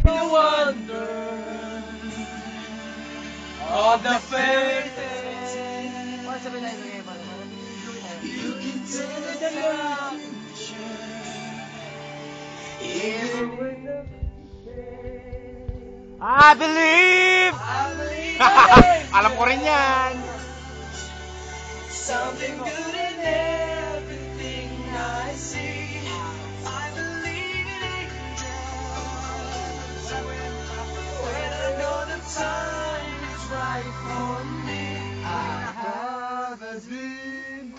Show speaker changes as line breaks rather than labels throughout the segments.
the wonder of the faith. You can take the picture, even with the
I believe! Alam ko rin yan.
something good in everything I see. I believe in angels. When I know the time is right for me, I have a dream.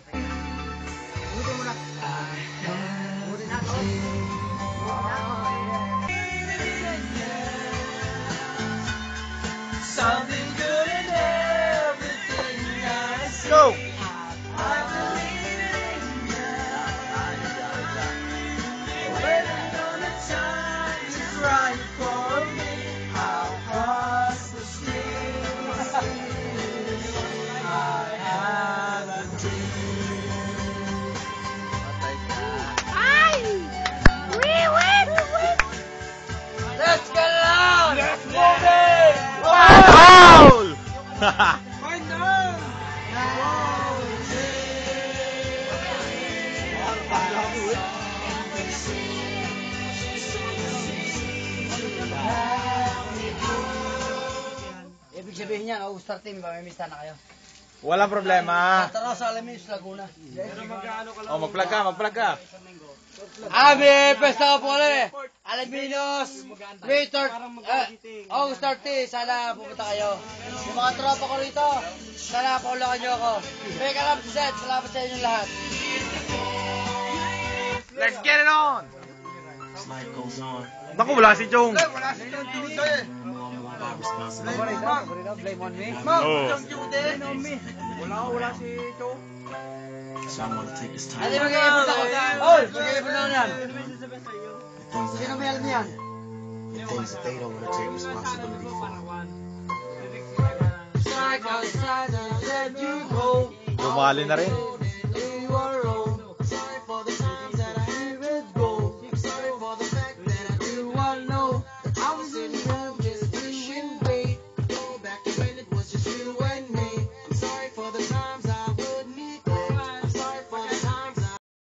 Something good in everything I see.
Go!
I believe in angels. When I know the time is right for me, I'll cross the street. I have a dream. Let's get loud! Let's move it!
Foul!
Ibig sabihin niyan, All-Star Team, mamimista na kayo.
Walang problema.
Tara sa Alamis, Laguna.
O, mag-plug ka.
Abi, pesta ka po kami. Alaminos, All-Star Team, sana pumunta kayo. Yung mga tropa ko rito, sana paulakan niyo ako. Mega love set, salamat sa inyo lahat.
Let's get it on! Naku, wala si Chong.
Blame on me.
Oh.
Wala si Chong. Ate, mag-iipon ako. Oy, mag-iipon na yan. Sino may alam yan?
Things that they don't want to take responsibility for.
Strike outside and let you go.
Bumali na rin.